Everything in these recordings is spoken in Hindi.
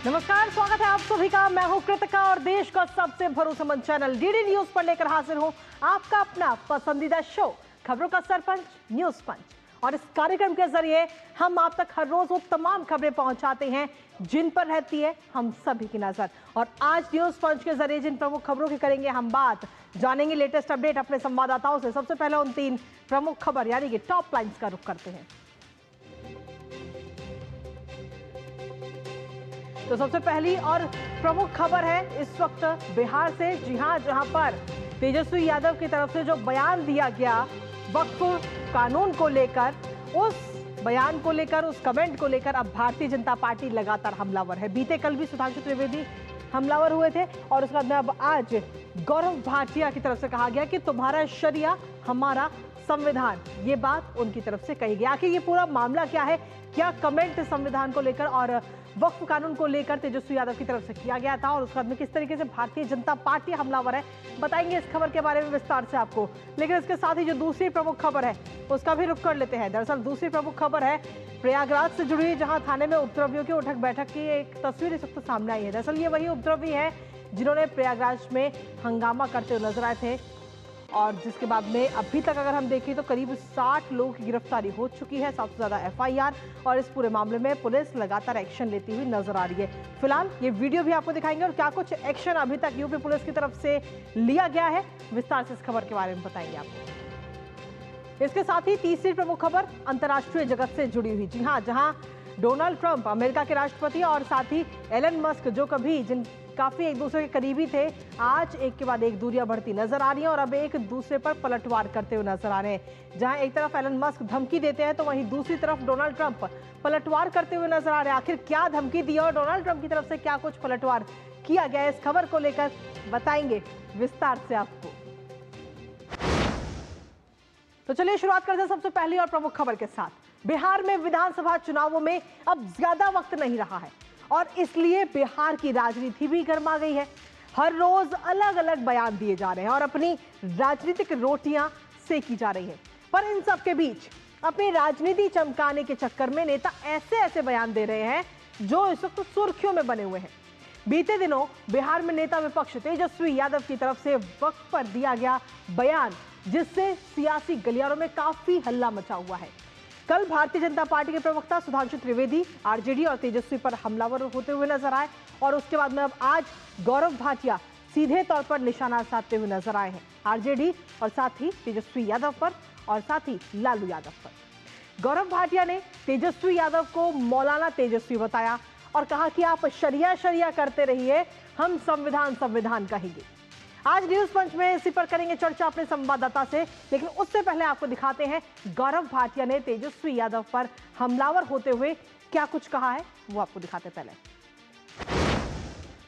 नमस्कार, स्वागत है आप सभी का। मैं हूं कृतिका और देश का सबसे भरोसेमंद चैनल डीडी न्यूज पर लेकर हाजिर हूं आपका अपना पसंदीदा शो खबरों का सरपंच न्यूज पंच। और इस कार्यक्रम के जरिए हम आप तक हर रोज वो तमाम खबरें पहुंचाते हैं जिन पर रहती है हम सभी की नजर। और आज न्यूज पंच के जरिए जिन प्रमुख खबरों की करेंगे हम बात, जानेंगे लेटेस्ट अपडेट अपने संवाददाताओं से। सबसे पहले उन 3 प्रमुख खबर यानी कि टॉप लाइन्स का रुख करते हैं। तो सबसे पहली और प्रमुख खबर है इस वक्त बिहार से। जी हां, जहां पर तेजस्वी यादव की तरफ से जो बयान दिया गया वक्फ कानून को लेकर, उस बयान को लेकर, उस कमेंट को लेकर अब भारतीय जनता पार्टी लगातार हमलावर है। बीते कल भी सुधांशु त्रिवेदी हमलावर हुए थे और उसके बाद में अब आज गौरव भाटिया की तरफ से कहा गया कि तुम्हारा शरिया हमारा संविधान, ये बात उनकी तरफ से कही गई। आखिर ये पूरा मामला क्या है, क्या कमेंट संविधान को लेकर और वक्फ कानून को लेकर तेजस्वी यादव की तरफ से किया गया था और उसके बाद में किस तरीके से भारतीय जनता पार्टी हमलावर है, बताएंगे इस खबर के बारे में विस्तार से आपको। लेकिन इसके साथ ही जो दूसरी प्रमुख खबर है उसका भी रुख कर लेते हैं। दरअसल दूसरी प्रमुख खबर है प्रयागराज से जुड़ी, जहां थाने में उपद्रवियों की उठक बैठक की एक तस्वीर इस वक्त सामने आई है। दरअसल ये वही उपद्रवी है जिन्होंने प्रयागराज में हंगामा करते हुए नजर आए थे और जिसके बाद में अभी तक अगर हम देखें तो करीब 60 लोगों की गिरफ्तारी हो चुकी है, 700 से ज्यादा एफआईआर, और इस पूरे मामले में पुलिस लगातार एक्शन लेती हुई नजर आ रही है। फिलहाल ये वीडियो भी आपको दिखाएंगे और क्या कुछ एक्शन अभी तक यूपी पुलिस की तरफ से लिया गया है, विस्तार से इस खबर के बारे में बताएंगे आपको। इसके साथ ही तीसरी प्रमुख खबर अंतर्राष्ट्रीय जगत से जुड़ी हुई। जी हाँ, जहां डोनाल्ड ट्रंप अमेरिका के राष्ट्रपति और साथ ही एलन मस्क जो कभी जिन काफी एक दूसरे के करीबी थे, आज एक के बाद एक दूरियां बढ़ती नजर आ रही हैं और अब एक दूसरे पर पलटवार करते हुए नजर आ रहे हैं। जहां एक तरफ एलन मस्क धमकी देते हैं तो वहीं दूसरी तरफ डोनाल्ड ट्रंप पलटवार करते हुए नजर आ रहे हैं। आखिर क्या धमकी दी और डोनाल्ड ट्रंप की तरफ से क्या कुछ पलटवार किया गया है, इस खबर को लेकर बताएंगे विस्तार से आपको। तो चलिए शुरुआत करते हैं सबसे पहली और प्रमुख खबर के साथ। बिहार में विधानसभा चुनावों में अब ज्यादा वक्त नहीं रहा है और इसलिए बिहार की राजनीति भी गर्मा गई है। हर रोज अलग अलग बयान दिए जा रहे हैं और अपनी राजनीतिक रोटियां सेकी जा रही हैं। पर इन सब के बीच अपनी राजनीति चमकाने के चक्कर में नेता ऐसे ऐसे बयान दे रहे हैं जो इस वक्त सुर्खियों में बने हुए हैं। बीते दिनों बिहार में नेता विपक्ष तेजस्वी यादव की तरफ से वक्फ पर दिया गया बयान, जिससे सियासी गलियारों में काफी हल्ला मचा हुआ है। कल भारतीय जनता पार्टी के प्रवक्ता सुधांशु त्रिवेदी आरजेडी और तेजस्वी पर हमलावर होते हुए नजर आए और उसके बाद में अब आज गौरव भाटिया सीधे तौर पर निशाना साधते हुए नजर आए हैं आरजेडी और साथ ही तेजस्वी यादव पर और साथ ही लालू यादव पर। गौरव भाटिया ने तेजस्वी यादव को मौलाना तेजस्वी बताया और कहा कि आप शरिया शरिया करते रहिए, हम संविधान संविधान कहेंगे। आज न्यूज पंच में इसी पर करेंगे चर्चा अपने संवाददाता से, लेकिन उससे पहले आपको दिखाते हैं गौरव भाटिया ने तेजस्वी यादव पर हमलावर होते हुए क्या कुछ कहा है, वो आपको दिखाते पहले।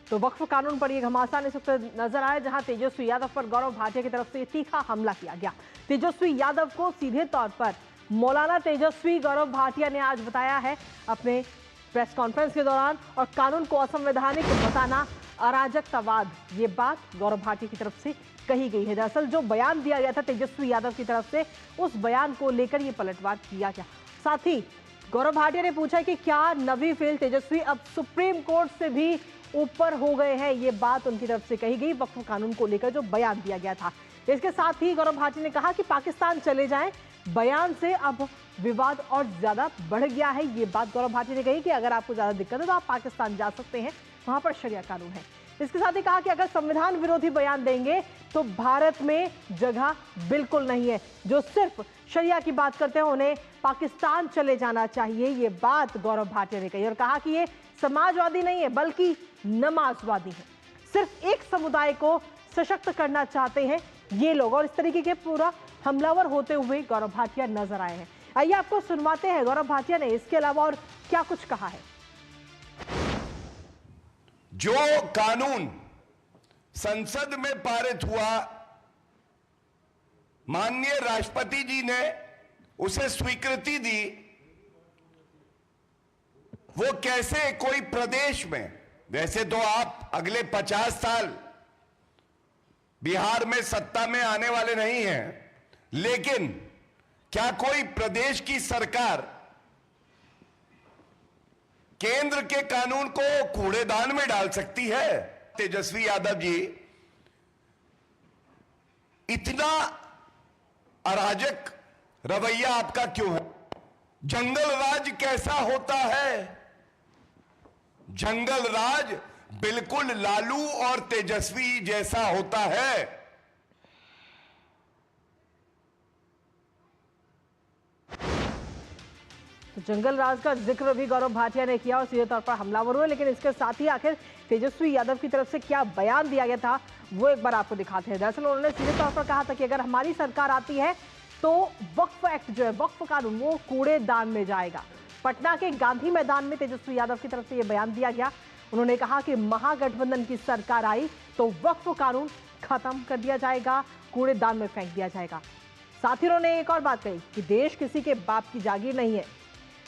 तो वक्फ कानून पर यह घमासान इस वक्त नजर आया, जहां तेजस्वी यादव पर गौरव भाटिया की तरफ से तीखा हमला किया गया। तेजस्वी यादव को सीधे तौर पर मौलाना तेजस्वी गौरव भाटिया ने आज बताया है अपने प्रेस कॉन्फ्रेंस के दौरान, और कानून को असंवैधानिक बताना अराजकतावाद, ये बात गौरव भाटिया की तरफ से कही गई है। दरअसल जो बयान दिया गया था तेजस्वी यादव की तरफ से, उस बयान को लेकर ये पलटवार किया गया। साथ ही गौरव भाटिया ने पूछा कि क्या नवी फेल तेजस्वी अब सुप्रीम कोर्ट से भी ऊपर हो गए हैं, ये बात उनकी तरफ से कही गई वक्फ कानून को लेकर जो बयान दिया गया था। इसके साथ ही गौरव भाटिया ने कहा कि पाकिस्तान चले जाएं, बयान से अब विवाद और ज्यादा बढ़ गया है। ये बात गौरव भाटिया ने कही कि अगर आपको ज्यादा दिक्कत है तो आप पाकिस्तान जा सकते हैं, वहां पर शरिया कानून है। इसके साथ ही कहा कि अगर संविधान विरोधी बयान देंगे तो भारत में जगह बिल्कुल नहीं है। जो सिर्फ शरिया की बात करते हैं उन्हें पाकिस्तान चले जाना चाहिए, ये बात गौरव भाटिया ने कही और कहा कि ये समाजवादी नहीं है बल्कि नमाजवादी है। सिर्फ एक समुदाय को सशक्त करना चाहते हैं ये लोग, और इस तरीके के पूरा हमलावर होते हुए गौरव भाटिया नजर आए हैं। आइए आपको सुनवाते हैं गौरव भाटिया ने इसके अलावा और क्या कुछ कहा है। जो कानून संसद में पारित हुआ, माननीय राष्ट्रपति जी ने उसे स्वीकृति दी, वो कैसे कोई प्रदेश में, वैसे तो आप अगले 50 साल बिहार में सत्ता में आने वाले नहीं हैं, लेकिन क्या कोई प्रदेश की सरकार केंद्र के कानून को कूड़ेदान में डाल सकती है? तेजस्वी यादव जी, इतना अराजक रवैया आपका क्यों है? जंगल राज कैसा होता है? जंगल राज बिल्कुल लालू और तेजस्वी जैसा होता है। तो जंगल राज का जिक्र भी गौरव भाटिया ने किया और सीधे तौर पर हमलावर हुए, लेकिन इसके साथ ही आखिर तेजस्वी यादव की तरफ से क्या बयान दिया गया था वो एक बार आपको दिखाते हैं। दरअसल उन्होंने सीधे तौर पर कहा था कि अगर हमारी सरकार आती है तो वक्फ एक्ट जो है, वक्फ कानून, वो कूड़ेदान में जाएगा। पटना के गांधी मैदान में तेजस्वी यादव की तरफ से यह बयान दिया गया। उन्होंने कहा कि महागठबंधन की सरकार आई तो वक्फ कानून खत्म कर दिया जाएगा, कूड़ेदान में फेंक दिया जाएगा। साथ ही उन्होंने एक और बात कही कि देश किसी के बाप की जागीर नहीं है,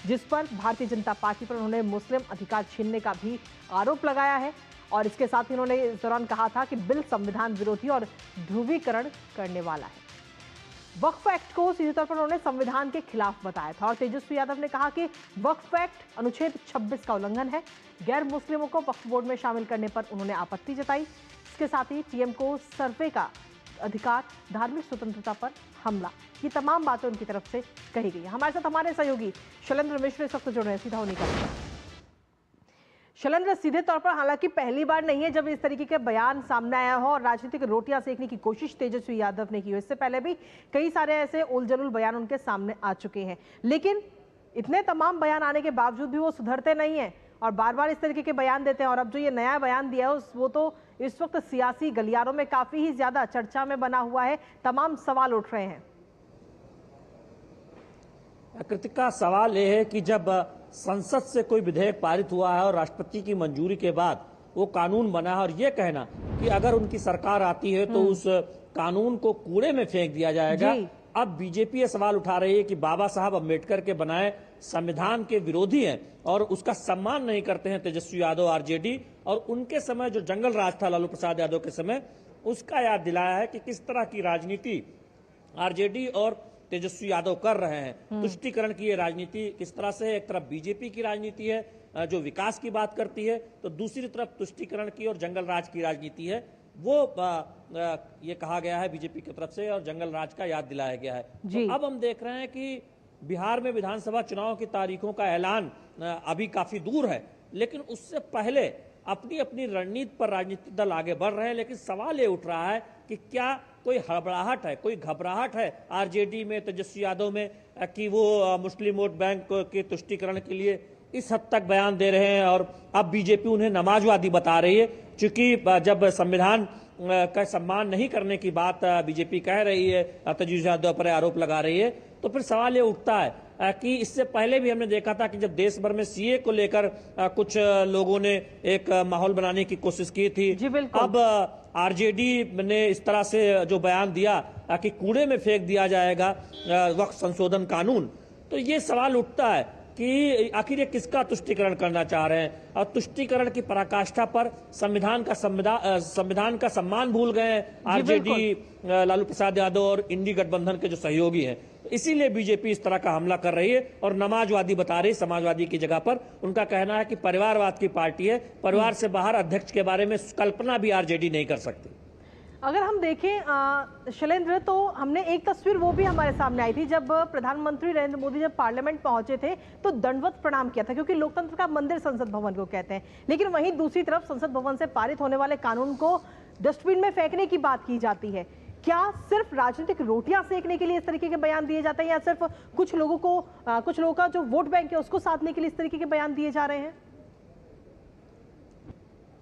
जिस पर भारतीय जनता पार्टी पर उन्होंने मुस्लिम अधिकार छीनने का भी आरोप लगाया है। और इसके साथ ही उन्होंने इस दौरान कहा था कि बिल संविधान विरोधी और ध्रुवीकरण करने वाला है। वक्फ एक्ट को सीधे तौर पर उन्होंने संविधान के खिलाफ बताया था और तेजस्वी यादव ने कहा कि वक्फ एक्ट अनुच्छेद 26 का उल्लंघन है। गैर मुस्लिमों को वक्फ बोर्ड में शामिल करने पर उन्होंने आपत्ति जताई। इसके साथ ही पीएम को सर्वे का अधिकार, धार्मिक स्वतंत्रता पर हमला, ये तमाम बातें उनकी तरफ से कही गई। हमारे साथ हमारे सहयोगी शैलेंद्र मिश्र इस वक्त जुड़ रहे हैं सीधा होने का। शैलेंद्र, सीधे तौर पर हालांकि पहली बार नहीं है जब इस तरीके के बयान सामने आया हो और राजनीतिक रोटियां सेकने की कोशिश तेजस्वी यादव ने की हो। इससे पहले भी कई सारे ऐसे उलझुल बयान उनके सामने आ चुके हैं, लेकिन इतने तमाम बयान आने के बावजूद भी वो सुधरते नहीं है और बार बार इस तरीके के बयान देते हैं। और अब जो ये नया बयान दिया है वो तो इस वक्त सियासी गलियारों में काफी ही ज्यादा चर्चा में बना हुआ है, तमाम सवाल उठ रहे हैं। कृतिका, सवाल यह है कि जब संसद से कोई विधेयक पारित हुआ है और राष्ट्रपति की मंजूरी के बाद वो कानून बना है और ये कहना कि अगर उनकी सरकार आती है तो उस कानून को कूड़े में फेंक दिया जाएगा। अब बीजेपी ये सवाल उठा रही है कि बाबा साहब अम्बेडकर के बनाए संविधान के विरोधी हैं और उसका सम्मान नहीं करते हैं तेजस्वी यादव आरजेडी, और उनके समय जो जंगल राज था लालू प्रसाद यादव के समय, उसका याद दिलाया है कि किस तरह की राजनीति आरजेडी और तेजस्वी यादव कर रहे हैं। तुष्टीकरण की ये राजनीति किस तरह से एक तरफ बीजेपी की राजनीति है जो विकास की बात करती है, तो दूसरी तरफ तुष्टीकरण की और जंगल राज की राजनीति है, वो ये कहा गया है बीजेपी की तरफ से और जंगल राज का याद दिलाया गया है। तो अब हम देख रहे हैं कि बिहार में विधानसभा चुनाव की तारीखों का ऐलान अभी काफी दूर है, लेकिन उससे पहले अपनी अपनी रणनीति पर राजनीतिक दल आगे बढ़ रहे हैं। लेकिन सवाल ये उठ रहा है कि क्या कोई हड़बड़ाहट है, कोई घबराहट है आरजेडी में, तेजस्वी यादव में, कि वो मुस्लिम वोट बैंक के तुष्टीकरण के लिए इस हद तक बयान दे रहे हैं और अब बीजेपी उन्हें नमाजवादी बता रही है। क्योंकि जब संविधान का सम्मान नहीं करने की बात बीजेपी कह रही है, तेजस्वी यादव पर आरोप लगा रही है, तो फिर सवाल ये उठता है कि इससे पहले भी हमने देखा था कि जब देश भर में सीए को लेकर कुछ लोगों ने एक माहौल बनाने की कोशिश की थी। अब आरजेडी ने इस तरह से जो बयान दिया कि कूड़े में फेंक दिया जाएगा वक्फ संशोधन कानून, तो ये सवाल उठता है कि आखिर ये किसका तुष्टीकरण करना चाह रहे हैं। और तुष्टीकरण की पराकाष्ठा पर संविधान का सम्मान भूल गए हैं आरजेडी, लालू प्रसाद यादव और इंडी गठबंधन के जो सहयोगी हैं। इसीलिए बीजेपी इस तरह का हमला कर रही है और नमाजवादी बता रही है समाजवादी की जगह पर। उनका कहना है कि परिवारवाद की पार्टी है, परिवार से बाहर अध्यक्ष के बारे में कल्पना भी आरजेडी नहीं कर सकती। अगर हम देखें शैलेंद्र, तो हमने एक तस्वीर वो भी हमारे सामने आई थी जब प्रधानमंत्री नरेंद्र मोदी जब पार्लियामेंट पहुंचे थे तो दंडवत प्रणाम किया था, क्योंकि लोकतंत्र का मंदिर संसद भवन को कहते हैं। लेकिन वहीं दूसरी तरफ संसद भवन से पारित होने वाले कानून को डस्टबिन में फेंकने की बात की जाती है। क्या सिर्फ राजनीतिक रोटियां सेकने के लिए इस तरीके के बयान दिए जाते हैं या सिर्फ कुछ लोगों का जो वोट बैंक है उसको साधने के लिए इस तरीके के बयान दिए जा रहे हैं?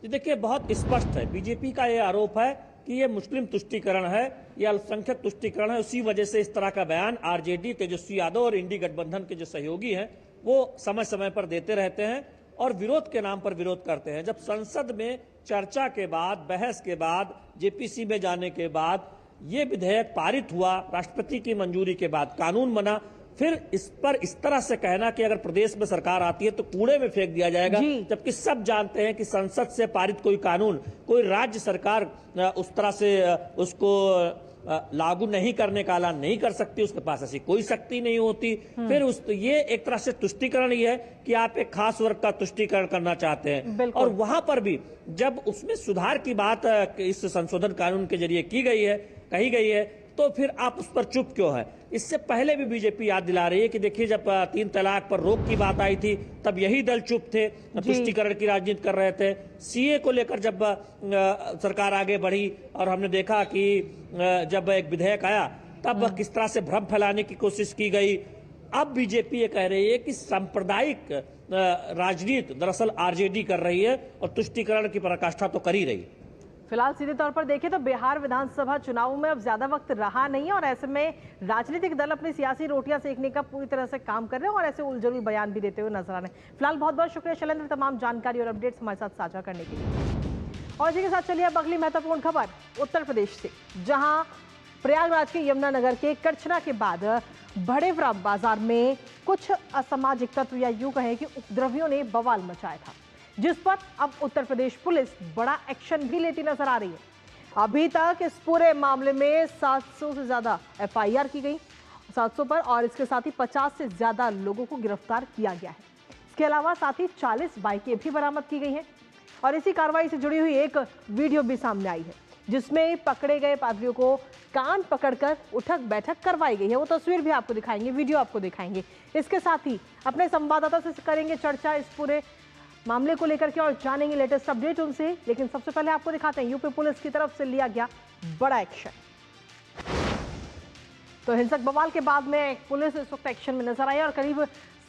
देखिए, बहुत स्पष्ट है, बीजेपी का यह आरोप है कि ये मुस्लिम तुष्टीकरण है, ये अल्पसंख्यक तुष्टीकरण है। उसी वजह से इस तरह का बयान आरजेडी, तेजस्वी यादव और इंडी गठबंधन के जो सहयोगी हैं वो समय समय पर देते रहते हैं और विरोध के नाम पर विरोध करते हैं। जब संसद में चर्चा के बाद, बहस के बाद, जेपीसी में जाने के बाद ये विधेयक पारित हुआ, राष्ट्रपति की मंजूरी के बाद कानून बना, फिर इस पर इस तरह से कहना कि अगर प्रदेश में सरकार आती है तो कूड़े में फेंक दिया जाएगा, जबकि सब जानते हैं कि संसद से पारित कोई कानून कोई राज्य सरकार उस तरह से उसको लागू नहीं करने का ऐलान नहीं कर सकती, उसके पास ऐसी कोई शक्ति नहीं होती। फिर ये एक तरह से तुष्टीकरण ही है कि आप एक खास वर्ग का तुष्टीकरण करना चाहते हैं। और वहां पर भी जब उसमें सुधार की बात इस संशोधन कानून के जरिए कही गई है, तो फिर आप उस पर चुप क्यों है? इससे पहले भी बीजेपी याद दिला रही है कि देखिए, जब 3 तलाक पर रोक की बात आई थी तब यही दल चुप थे, तुष्टीकरण की राजनीति कर रहे थे। सीए को लेकर जब सरकार आगे बढ़ी और हमने देखा कि जब एक विधेयक आया तब किस तरह से भ्रम फैलाने की कोशिश की गई। अब बीजेपी ये कह रही है कि सांप्रदायिक राजनीति दरअसल आरजेडी कर रही है और तुष्टीकरण की पराकाष्ठा तो कर ही रही है। फिलहाल सीधे तौर पर देखें तो बिहार विधानसभा चुनाव में अब ज्यादा वक्त रहा नहीं है और ऐसे में राजनीतिक दल अपनी सियासी रोटियां सेकने का पूरी तरह से काम कर रहे हैं और ऐसे उलझुल बयान भी देते हुए नजर आ रहे हैं। फिलहाल बहुत बहुत शुक्रिया शैलेंद्र, तमाम जानकारी और अपडेट्स हमारे साथ साझा करने के लिए। और इसी के साथ चलिए अब अगली महत्वपूर्ण खबर उत्तर प्रदेश से, जहां प्रयागराज के यमुनानगर के करछना के बाद भड़ेवरा बाजार में कुछ असामाजिक तत्व या यूं कहें कि उपद्रवियों ने बवाल मचाया था, जिस पर अब उत्तर प्रदेश पुलिस बड़ा एक्शन भी लेती नजर आ रही है। अभी तक इस पूरे मामले में 700 से ज्यादा एफआईआर की गई 700 पर, और इसके साथ ही 50 से ज्यादा लोगों को गिरफ्तार किया गया है। इसके अलावा साथ ही 40 बाइकें भी बरामद की गई हैं और इसी कार्रवाई से जुड़ी हुई एक वीडियो भी सामने आई है, जिसमें पकड़े गए पादरियों को कान पकड़कर उठक बैठक करवाई गई है। वो तस्वीर भी आपको दिखाएंगे, वीडियो आपको दिखाएंगे। इसके साथ ही अपने संवाददाता से करेंगे चर्चा इस पूरे मामले को लेकर के और जानेंगे लेटेस्ट अपडेट उनसे। लेकिन सबसे पहले आपको दिखाते हैं यूपी पुलिस की तरफ से लिया गया बड़ा एक्शन। तो हिंसक बवाल के बाद में पुलिस इस वक्त एक्शन में नजर आई और करीब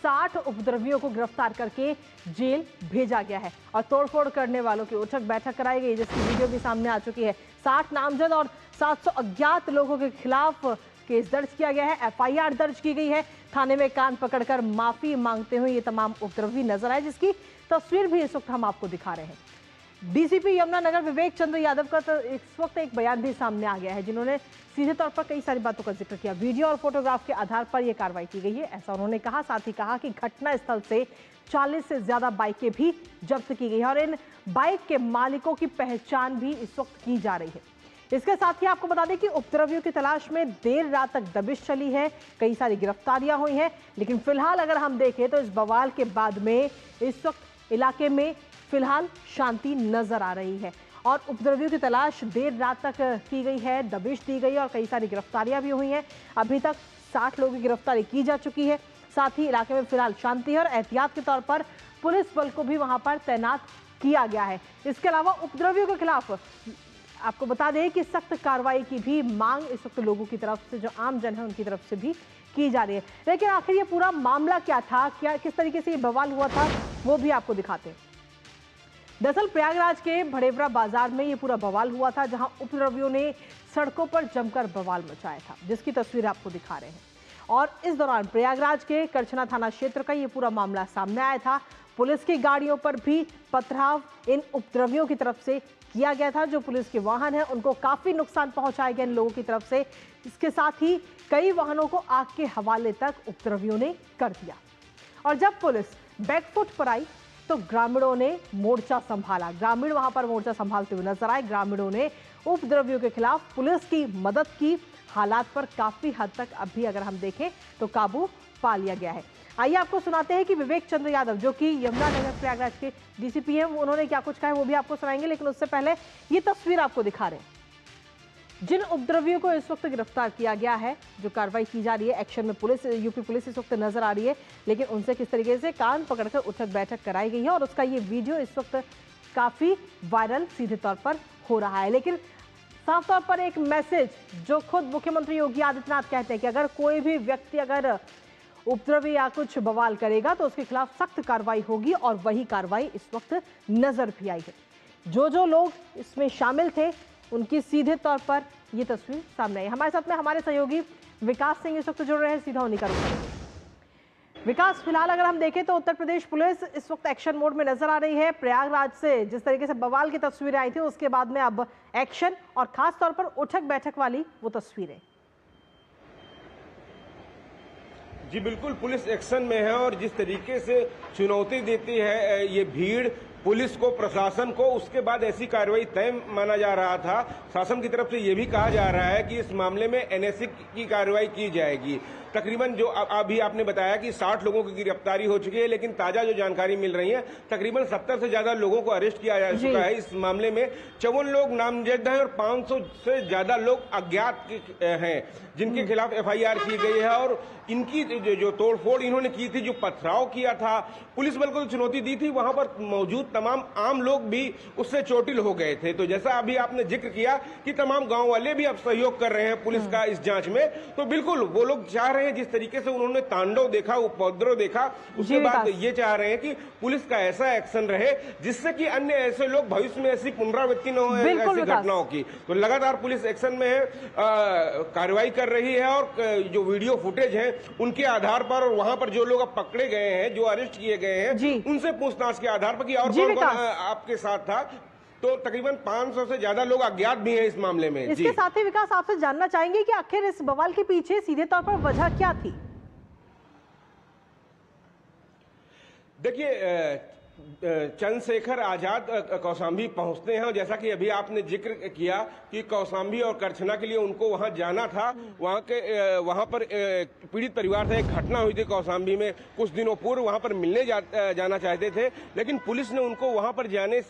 60 उपद्रवियों को गिरफ्तार करके जेल भेजा गया है और तोड़फोड़ करने वालों की उठक बैठक कराई गई, जिसकी वीडियो भी सामने आ चुकी है। 60 नामजद और 700 अज्ञात लोगों के खिलाफ केस दर्ज किया गया है, एफआईआर दर्ज की गई है। थाने में कान पकड़कर माफी मांगते हुए ये तमाम उपद्रवी नजर आए, जिसकी तस्वीर भी इस वक्त हम आपको दिखा रहे हैं। डीसीपी यमुनानगर विवेक चंद्र यादव का तो इस वक्त एक बयान भी सामने आ गया है, जिन्होंने सीधे तौर पर कई सारी बातों का जिक्र किया। वीडियो और फोटोग्राफ के आधार पर यह कार्रवाई की गई है, ऐसा उन्होंने कहा। साथ ही कहा कि घटना स्थल से 40 से ज्यादा बाइकें भी जब्त की गई है और इन बाइक के मालिकों की पहचान भी इस वक्त की जा रही है। इसके साथ ही आपको बता दें कि उपद्रवियों की तलाश में देर रात तक दबिश चली है, कई सारी गिरफ्तारियां हुई हैं। लेकिन फिलहाल अगर हम देखें तो इस बवाल के बाद में इस वक्त इलाके में फिलहाल शांति नजर आ रही है और उपद्रवियों की तलाश देर रात तक की गई है, दबिश दी गई और कई सारी गिरफ्तारियां भी हुई हैं। अभी तक 60 लोगों की गिरफ्तारी की जा चुकी है। साथ ही इलाके में फिलहाल शांति है और एहतियात के तौर पर पुलिस बल को भी वहां पर तैनात किया गया है। इसके अलावा उपद्रवियों के खिलाफ आपको बता दें कि सख्त कार्रवाई की भी मांग इस वक्त लोगों की तरफ से, जो आम जन है उनकी तरफ से भी की जा रही है। लेकिन आखिर ये पूरा मामला क्या था, क्या किस तरीके से ये बवाल हुआ था, वो भी आपको दिखाते हैं। दरअसल प्रयागराज के भड़ेवरा बाजार में ये पूरा बवाल हुआ था, जहां उपद्रवियों ने सड़कों पर जमकर बवाल मचाया था, जिसकी तस्वीर आपको दिखा रहे हैं। और इस दौरान प्रयागराज के करछना थाना क्षेत्र का ये पूरा मामला सामने आया था। पुलिस की गाड़ियों पर भी पथराव इन उपद्रवियों की तरफ से किया गया था। जो पुलिस के वाहन है उनको काफी नुकसान पहुंचाया गया इन लोगों की तरफ से। इसके साथ ही कई वाहनों को आग के हवाले तक उपद्रवियों ने कर दिया। और जब पुलिस बैकफुट पर आई तो ग्रामीणों ने मोर्चा संभाला। ग्रामीण वहां पर मोर्चा संभालते हुए नजर आए। ग्रामीणों ने उपद्रवियों के खिलाफ पुलिस की मदद की। हालात पर काफी हद तक अभी अगर हम देखें तो काबू पा लिया गया है। आइए आपको सुनाते हैं कि विवेक चंद्र यादव, जो कि यमुनानगर प्रयागराज के डीसीपी हैं, उन्होंने क्या कुछ कहा है वो भी आपको सुनाएंगे। लेकिन उससे पहले ये तस्वीर आपको दिखा रहे हैं जिन उपद्रवियों को इस वक्त गिरफ्तार किया गया है, जो कार्रवाई की जा रही है। एक्शन में पुलिस, यूपी पुलिस इस वक्त नजर आ रही है, लेकिन उनसे किस तरीके से कान पकड़कर उठक बैठक कराई गई है और उसका ये वीडियो इस वक्त काफी वायरल सीधे तौर पर हो रहा है। लेकिन साफ तौर पर एक मैसेज जो खुद मुख्यमंत्री योगी आदित्यनाथ कहते हैं कि अगर कोई भी व्यक्ति अगर उपद्रवी या कुछ बवाल करेगा तो उसके खिलाफ सख्त कार्रवाई होगी, और वही कार्रवाई इस वक्त नजर भी आई है। जो लोग इसमें शामिल थे उनकी सीधे तौर पर यह तस्वीर सामने आई। हमारे साथ में हमारे सहयोगी विकास सिंह इस वक्त जुड़ रहे हैं, सीधा उन्हीं का रुख करेंगे। विकास, फिलहाल अगर हम देखें तो उत्तर प्रदेश पुलिस इस वक्त एक्शन मोड में नजर आ रही है। प्रयागराज से जिस तरीके से बवाल की तस्वीरें आई थी उसके बाद में अब एक्शन, और खास तौर पर उठक बैठक वाली वो तस्वीरें। जी बिल्कुल, पुलिस एक्शन में है और जिस तरीके से चुनौती देती है ये भीड़, पुलिस को, प्रशासन को, उसके बाद ऐसी कार्रवाई तय माना जा रहा था। शासन की तरफ से यह भी कहा जा रहा है कि इस मामले में एनएसए की कार्रवाई की जाएगी। तकरीबन जो अभी आपने बताया कि 60 लोगों की गिरफ्तारी हो चुकी है, लेकिन ताजा जो जानकारी मिल रही है तकरीबन 70 से ज्यादा लोगों को अरेस्ट किया जा चुका है। इस मामले में 54 लोग नामजद हैं और 500 से ज्यादा लोग अज्ञात हैं जिनके खिलाफ एफआईआर की गई है। और इनकी जो तोड़फोड़ इन्होंने की थी, जो पथराव किया था, पुलिस बल को चुनौती दी थी, वहां पर मौजूद तमाम आम लोग भी उससे चोटिल हो गए थे। तो जैसा अभी आपने जिक्र किया कि तमाम गांव वाले भी अब सहयोग कर रहे हैं पुलिस का इस जांच में, तो बिल्कुल वो लोग चाह रहे हैं, जिस तरीके से उन्होंने तांडव देखा, उपद्रव देखा, उसके बाद ये चाह रहे हैं कि पुलिस का ऐसा एक्शन रहे जिससे कि अन्य ऐसे लोग भविष्य में ऐसी पुनरावृत्ति न हो ऐसी घटनाओं की। तो लगातार पुलिस एक्शन में है, कार्रवाई कर रही है और जो वीडियो फुटेज है उनके आधार पर और वहां पर जो लोग अब पकड़े गए हैं, जो अरेस्ट किए गए हैं, उनसे पूछताछ के आधार पर कि और कौन कौन आपके साथ था, तो तकरीबन 500 से ज्यादा लोग अज्ञात भी हैं इस मामले में। इसके साथ ही विकास, आपसे जानना चाहेंगे कि आखिर इस बवाल के पीछे सीधे तौर पर वजह क्या थी? देखिए, चंद्रशेखर आजाद कौशाम्बी पहुंचते हैं और जैसा कि अभी आपने जिक्र किया कि कौशाम्बी और करछना के लिए उनको वहां जाना था। वहां पर पीड़ित परिवार से एक घटना हुई थी कौशाम्बी में कुछ दिनों पूर्व, वहां पर मिलने जाना चाहते थे, लेकिन पुलिस ने उनको वहां पर जाने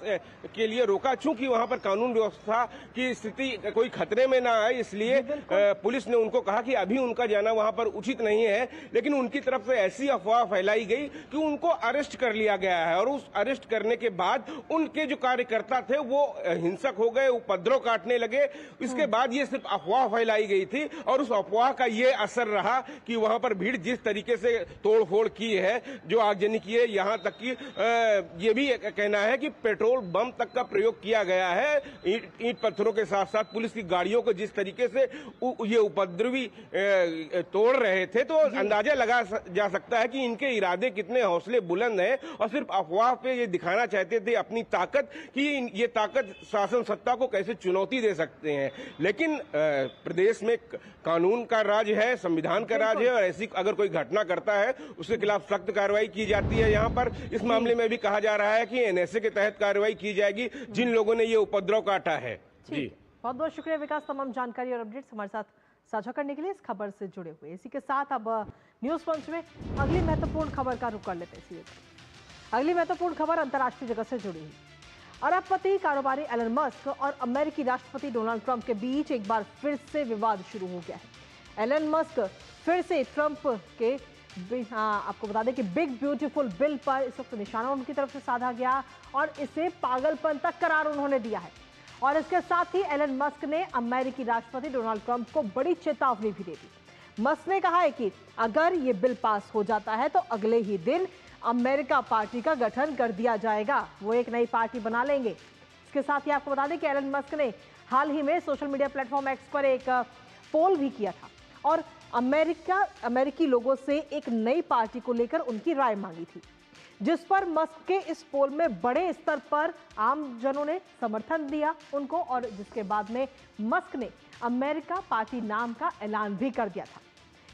के लिए रोका। चूंकि वहां पर कानून व्यवस्था की स्थिति कोई खतरे में ना आए, इसलिए पुलिस ने उनको कहा कि अभी उनका जाना वहां पर उचित नहीं है। लेकिन उनकी तरफ से ऐसी अफवाह फैलाई गई कि उनको अरेस्ट कर लिया गया है और उस अरेस्ट करने के बाद उनके जो कार्यकर्ता थे वो हिंसक हो गए, उपद्रव काटने लगे। इसके बाद ये सिर्फ अफवाह फैलाई गई थी और उस अफवाह का ये असर रहा कि वहां पर भीड़ जिस तरीके से तोड़फोड़ की है, जो आगजनी की है, यहां तक कि ये भी कहना है कि पेट्रोल बम तक का प्रयोग किया गया है। ईंट पत्थरों के साथ साथ पुलिस की गाड़ियों को जिस तरीके से ये उपद्रवी तोड़ रहे थे, तो अंदाजा लगा जा सकता है कि इनके इरादे कितने हौसले बुलंद हैं और सिर्फ अफवाह पे ये दिखाना चाहते थे अपनी ताकत कि ये ताकत शासन सत्ता को कैसे चुनौती दे सकते हैं। लेकिन प्रदेश में कानून का राज है, संविधान का राज है और ऐसी अगर कोई घटना करता है उसके खिलाफ सख्त कार्रवाई की जाती है। यहाँ पर इस मामले में भी कहा जा रहा है कि एनएसए के तहत कार्रवाई की जाएगी जिन लोगों ने ये उपद्रव काटा है। जी, बहुत बहुत शुक्रिया विकास, तमाम जानकारी और अपडेट्स हमारे साथ साझा करने के लिए, इस खबर से जुड़े हुए। इसी के साथ अब न्यूज पंच में अगली महत्वपूर्ण खबर का रुख कर लेते हैं। अगली महत्वपूर्ण खबर अंतर्राष्ट्रीय जगत से जुड़ी हुई। अरबपति कारोबारी एलन मस्क और अमेरिकी राष्ट्रपति डोनाल्ड ट्रंप के बीच एक बार फिर से विवाद शुरू हो गया है। एलन मस्क फिर से ट्रंप के आपको बता दें कि बिग ब्यूटीफुल बिल पर इस वक्त निशाना उनकी तरफ से साधा गया और इसे पागलपन तक करार उन्होंने दिया है। और इसके साथ ही एलन मस्क ने अमेरिकी राष्ट्रपति डोनाल्ड ट्रंप को बड़ी चेतावनी भी दे दी। मस्क ने कहा है कि अगर ये बिल पास हो जाता है तो अगले ही दिन अमेरिका पार्टी का गठन कर दिया जाएगा, वो एक नई पार्टी बना लेंगे। इसके साथ ही आपको बता दें कि एलन मस्क ने हाल ही में सोशल मीडिया प्लेटफॉर्म एक्स पर एक पोल भी किया था और अमेरिकी लोगों से एक नई पार्टी को लेकर उनकी राय मांगी थी, जिस पर मस्क के इस पोल में बड़े स्तर पर आम जनों ने समर्थन दिया उनको और जिसके बाद में मस्क ने अमेरिका पार्टी नाम का ऐलान भी कर दिया था।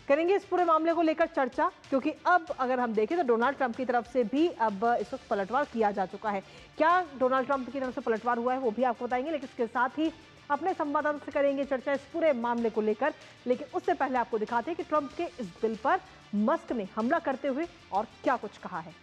करेंगे इस पूरे मामले को लेकर चर्चा, क्योंकि अब अगर हम देखें तो डोनाल्ड ट्रंप की तरफ से भी अब इस वक्त पलटवार किया जा चुका है। क्या डोनाल्ड ट्रंप की तरफ से पलटवार हुआ है वो भी आपको बताएंगे, लेकिन इसके साथ ही अपने संवाददाता से करेंगे चर्चा इस पूरे मामले को लेकर। लेकिन उससे पहले आपको दिखाते हैं कि ट्रंप के इस बिल पर मस्क ने हमला करते हुए और क्या कुछ कहा है।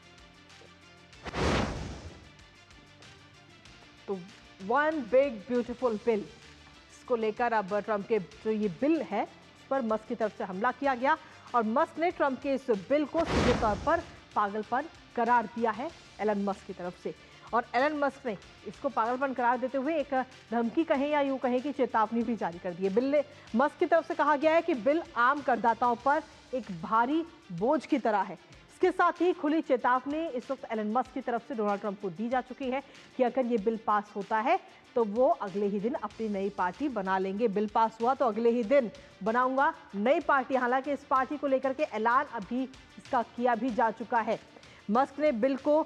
तो वन बिग ब्यूटीफुल बिल, इसको लेकर अब ट्रंप के जो ये बिल है पर मस्क की तरफ से हमला किया गया और मस्क ने ट्रंप के इस बिल को सीधे तौर पर पागलपन करार दिया है एलन मस्क की तरफ से। और एलन मस्क ने इसको पागलपन करार देते हुए एक धमकी कहें या यूं कहें कि चेतावनी भी जारी कर दी है। बिल मस्क की तरफ से कहा गया है कि बिल आम करदाताओं पर एक भारी बोझ की तरह है। इसके साथ ही खुली चेतावनी इस वक्त एलन मस्क की तरफ से डोनाल्ड ट्रंप को दी जा चुकी है कि अगर ये बिल पास होता है तो वो अगले ही दिन अपनी नई पार्टी बना लेंगे। बिल पास हुआ तो अगले ही दिन बनाऊंगा नई पार्टी। हालांकि इस पार्टी को लेकर के ऐलान अभी इसका किया भी जा चुका है। मस्क ने बिल को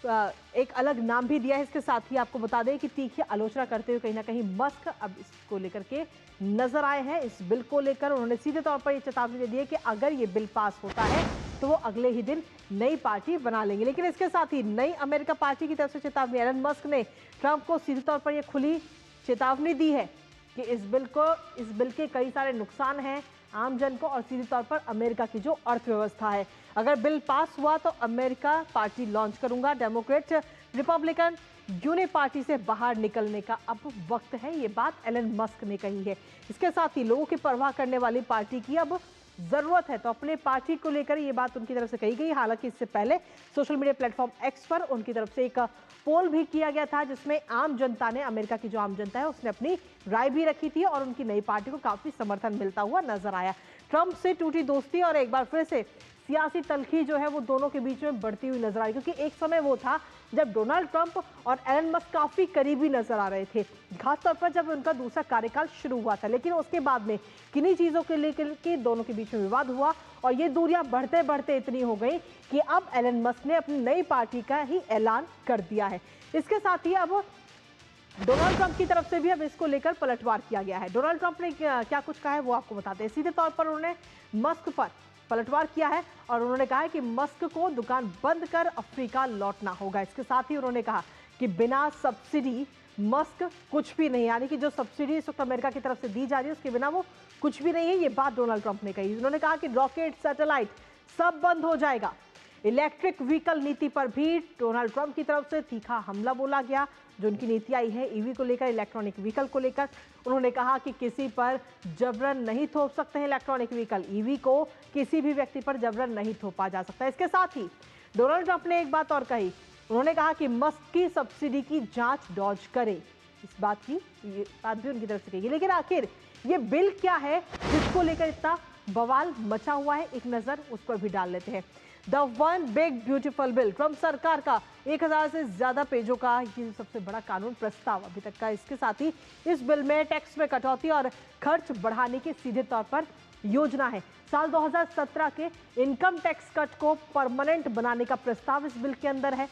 एक अलग नाम भी दिया है। इसके साथ ही आपको बता दें कि तीखी आलोचना करते हुए कहीं ना कहीं मस्क अब इसको लेकर के नजर आए हैं। इस बिल को लेकर उन्होंने सीधे तौर पर ये चेतावनी दे दी है कि अगर ये बिल पास होता है तो वो अगले ही दिन नई पार्टी बना लेंगे। लेकिन इसके साथ ही नई अमेरिका पार्टी की तरफ से चेतावनी, एलन मस्क ने ट्रंप को सीधे तौर पर यह खुली चेतावनी दी है कि इस बिल के कई सारे नुकसान हैं आम जन को और सीधे तौर पर अमेरिका की जो अर्थव्यवस्था है। अगर बिल पास हुआ तो अमेरिका पार्टी लॉन्च करूंगा, डेमोक्रेट रिपब्लिकन यूनि पार्टी से बाहर निकलने का अब वक्त है, ये बात एलन मस्क ने कही है। इसके साथ ही लोगों की परवाह करने वाली पार्टी की अब जरूरत है, तो अपने पार्टी को लेकर ये बात उनकी तरफ से कही गई। हालांकि इससे पहले सोशल मीडिया प्लेटफॉर्म एक्स पर उनकी तरफ से एक पोल भी किया गया था जिसमें आम जनता ने, अमेरिका की जो आम जनता है उसने अपनी राय भी रखी थी और उनकी नई पार्टी को काफी समर्थन मिलता हुआ नजर आया। ट्रंप से टूटी दोस्ती और एक बार फिर से सियासी तलखी जो है वो दोनों के बीच में बढ़ती हुई नजर आई, क्योंकि एक समय वो था जब डोनाल्ड ट्रंप और एलन मस्क काफी करीबी नजर आ रहे थे, खासतौर पर जब उनका दूसरा कार्यकाल शुरू हुआ था। लेकिन उसके बाद में किन्हीं चीजों के लेकर के दोनों के बीच में विवाद हुआ और ये दूरियां बढ़ते बढ़ते इतनी हो गई कि अब एलन मस्क ने अपनी नई पार्टी का ही ऐलान कर दिया है। इसके साथ ही अब डोनाल्ड ट्रंप की तरफ से भी अब इसको लेकर पलटवार किया गया है। डोनाल्ड ट्रंप ने क्या कुछ कहा है वो आपको बताते हैं। सीधे तौर पर उन्होंने मस्क पर पलटवार किया है और उन्होंने कहा है कि मस्क को दुकान बंद कर अफ्रीका लौटना होगा। इसके साथ ही उन्होंने कहा कि बिना सब्सिडी मस्क कुछ भी नहीं, यानी कि जो सब्सिडी इस वक्त अमेरिका की तरफ से दी जा रही है उसके बिना वो कुछ भी नहीं है। ये बात डोनाल्ड ट्रंप ने कही। उन्होंने कहा कि रॉकेट, सैटेलाइट सब बंद हो जाएगा। इलेक्ट्रिक व्हीकल नीति पर भी डोनाल्ड ट्रंप की तरफ से तीखा हमला बोला गया। जो उनकी नीति आई है ईवी को लेकर, इलेक्ट्रॉनिक व्हीकल को लेकर, उन्होंने कहा कि किसी पर जबरन नहीं थोप सकते हैं इलेक्ट्रॉनिक व्हीकल, ईवी को किसी भी व्यक्ति पर जबरन नहीं थोपा जा सकता। इसके साथ ही डोनाल्ड ट्रंप ने एक बात और कही, उन्होंने कहा कि मस्क की सब्सिडी की जांच डॉज करे। इस बात की ये बात भी उनकी तरफ से कही। लेकिन आखिर ये बिल क्या है जिसको लेकर इतना बवाल मचा हुआ है, एक नजर उस पर भी डाल लेते हैं। The one big beautiful bill, Trump सरकार का 1000 से ज्यादा पेजों का ये सबसे बड़ा कानून प्रस्ताव अभी तक का। इसके साथ ही इस बिल में टैक्स में कटौती और खर्च बढ़ाने की सीधे तौर पर योजना है। साल 2017 के इनकम टैक्स कट को परमानेंट बनाने का प्रस्ताव इस बिल के अंदर है।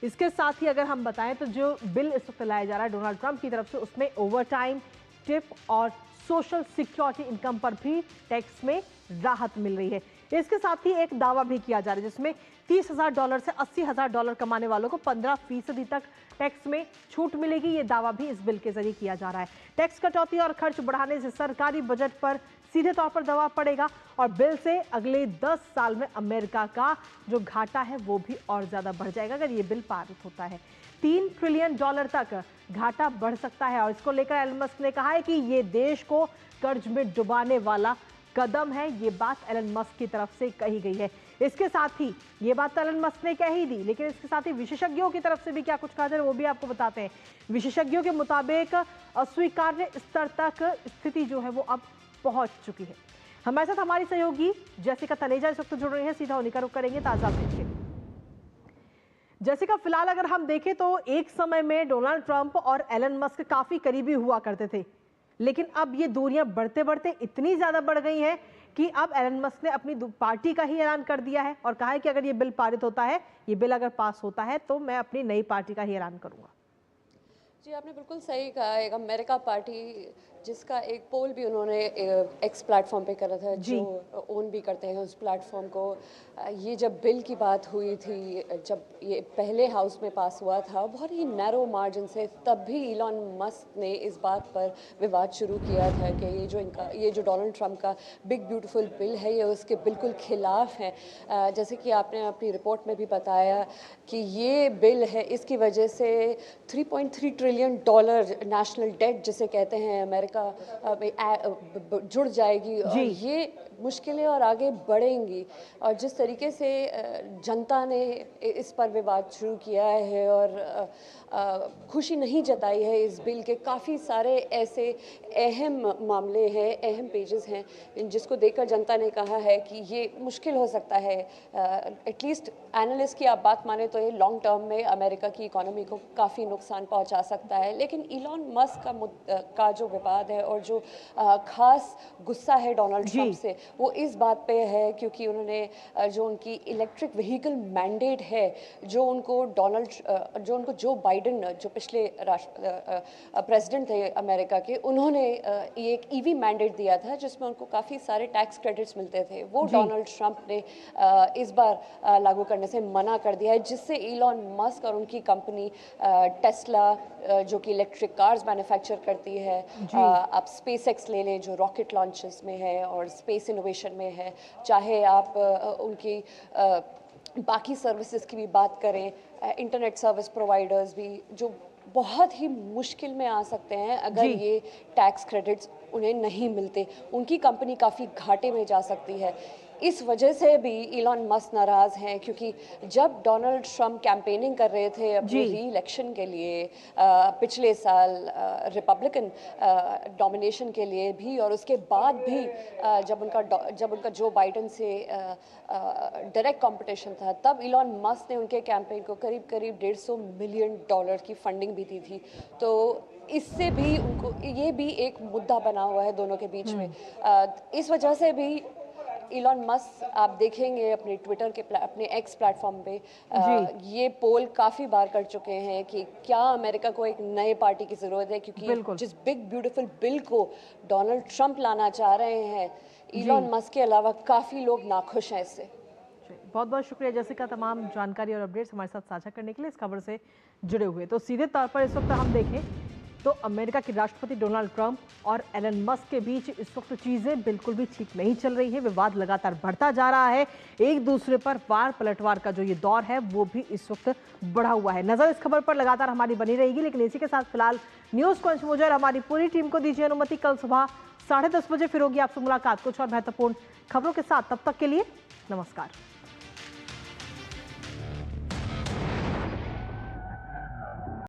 इसके साथ ही अगर हम बताएं तो जो बिल इस वक्त लाया जा रहा है डोनाल्ड ट्रंप की तरफ से, उसमें ओवरटाइम, टिप और सोशल सिक्योरिटी इनकम पर भी टैक्स में राहत मिल रही है। इसके साथ ही एक दावा भी किया जा रहा है जिसमें $30,000 से $80,000 कमाने वालों को 15% तक टैक्स में छूट मिलेगी। ये दावा भी इस बिल के जरिए किया जा रहा है। टैक्स कटौती और खर्च बढ़ाने से सरकारी बजट पर सीधे तौर पर दबाव पड़ेगा और बिल से अगले 10 साल में अमेरिका का जो घाटा है वो भी और ज्यादा बढ़ जाएगा अगर ये बिल पारित होता है। $3 ट्रिलियन तक घाटा बढ़ सकता है और इसको लेकर एलन मस्क ने कहा है कि ये देश को कर्ज में डुबाने वाला कदम है। ये बात एलन मस्क की तरफ से कही गई है। इसके साथ ही ये बात तो एलन मस्क ने कह ही दी, लेकिन इसके साथ ही विशेषज्ञों की तरफ से भी क्या कुछ कहा जाए वो भी आपको बताते हैं। विशेषज्ञों के मुताबिक अस्वीकार्य स्तर तक स्थिति जो है वो अब पहुंच चुकी है। हमारे साथ हमारी सहयोगी जैसिका तनेजा इस वक्त जुड़ रही है, सीधा उन्हीं का रुख करेंगे ताजा अपडेट के। जैसिका, फिलहाल अगर हम देखें तो एक समय में डोनाल्ड ट्रंप और एलन मस्क काफी करीबी हुआ करते थे, लेकिन अब ये दूरियां बढ़ते बढ़ते इतनी ज्यादा बढ़ गई हैं कि अब एलन मस्क ने अपनी पार्टी का ही ऐलान कर दिया है और कहा है कि अगर ये बिल पारित होता है, ये बिल अगर पास होता है तो मैं अपनी नई पार्टी का ही ऐलान करूंगा। जी, आपने बिल्कुल सही कहा। एक अमेरिका पार्टी जिसका एक पोल भी उन्होंने एक्स प्लेटफॉर्म पे करा था, जो ओन भी करते हैं उस प्लेटफॉर्म को। ये जब बिल की बात हुई थी, जब ये पहले हाउस में पास हुआ था बहुत ही नैरो मार्जिन से, तब भी इलॉन मस्क ने इस बात पर विवाद शुरू किया था कि ये जो डोनाल्ड ट्रंप का बिग ब्यूटीफुल बिल है ये उसके बिल्कुल खिलाफ है। जैसे कि आपने अपनी रिपोर्ट में भी बताया कि ये बिल है, इसकी वजह से $3.3 ट्रिलियन नेशनल डेट जिसे कहते हैं अमेरिका जुड़ जाएगी और ये मुश्किलें और आगे बढ़ेंगी। और जिस तरीके से जनता ने इस पर विवाद शुरू किया है और खुशी नहीं जताई है इस बिल के, काफ़ी सारे ऐसे अहम मामले हैं, अहम पेजेस हैं जिसको देखकर जनता ने कहा है कि ये मुश्किल हो सकता है। एटलीस्ट एनालिस्ट की आप बात माने तो ये लॉन्ग टर्म में अमेरिका की इकोनॉमी को काफ़ी नुकसान पहुंचा सकता है। लेकिन इलॉन मस्क का जो विवाद है और जो खास गुस्सा है डोनाल्ड ट्रंप से, वो इस बात पे है क्योंकि उन्होंने जो उनकी इलेक्ट्रिक व्हीकल मैंडेट है, जो उनको जो बाइडन जो पिछले प्रेसिडेंट थे अमेरिका के, उन्होंने ये एक ईवी मैंडेट दिया था जिसमें उनको काफ़ी सारे टैक्स क्रेडिट्स मिलते थे। वो डोनाल्ड ट्रंप ने इस बार लागू करने से मना कर दिया है, जिससे इलॉन मस्क और उनकी कंपनी टेस्ला जो कि इलेक्ट्रिक कार्स मैन्युफैक्चर करती है, आप स्पेस एक्स ले लें जो रॉकेट लॉन्चेस में है और स्पेस इनोवेशन में है, चाहे आप उनकी बाकी सर्विसेज की भी बात करें, इंटरनेट सर्विस प्रोवाइडर्स भी जो बहुत ही मुश्किल में आ सकते हैं अगर ये टैक्स क्रेडिट्स उन्हें नहीं मिलते। उनकी कंपनी काफ़ी घाटे में जा सकती है। इस वजह से भी इलॉन मस्क नाराज़ हैं क्योंकि जब डोनाल्ड ट्रंप कैंपेनिंग कर रहे थे अपने री इलेक्शन के लिए पिछले साल रिपब्लिकन डोमिनेशन के लिए भी, और उसके बाद भी जब उनका जो बाइडन से डायरेक्ट कंपटीशन था, तब इलॉन मस्क ने उनके कैंपेन को करीब $150 मिलियन की फंडिंग भी दी थी। तो इससे भी उनको ये भी एक मुद्दा बना हुआ है दोनों के बीच में। इस वजह से भी इलॉन मस्क आप देखेंगे अपने ट्विटर के अपने एक्स प्लेटफॉर्म पे ये पोल काफ़ी बार कर चुके हैं कि क्या अमेरिका को एक नए पार्टी की ज़रूरत है, क्योंकि जिस बिग ब्यूटीफुल बिल को डोनाल्ड ट्रंप लाना चाह रहे हैं, इलॉन मस्क के अलावा काफ़ी लोग नाखुश हैं इससे। बहुत बहुत शुक्रिया जेसिका, तमाम जानकारी और अपडेट्स हमारे साथ साझा करने के लिए, इस खबर से जुड़े हुए। तो सीधे तौर पर इस वक्त हम देखें तो अमेरिका के राष्ट्रपति डोनाल्ड ट्रंप और एलन मस्क के बीच इस वक्त चीज़ें बिल्कुल भी ठीक नहीं चल रही है। विवाद लगातार बढ़ता जा रहा है, एक दूसरे पर वार पलटवार का जो ये दौर है वो भी इस वक्त बढ़ा हुआ है। नज़र इस खबर पर लगातार हमारी बनी रहेगी, लेकिन इसी के साथ फिलहाल न्यूज़ क्रंच मुझे हमारी पूरी टीम को दीजिए अनुमति। कल सुबह 10:30 बजे फिर होगी आपसे मुलाकात कुछ और महत्वपूर्ण खबरों के साथ। तब तक के लिए नमस्कार।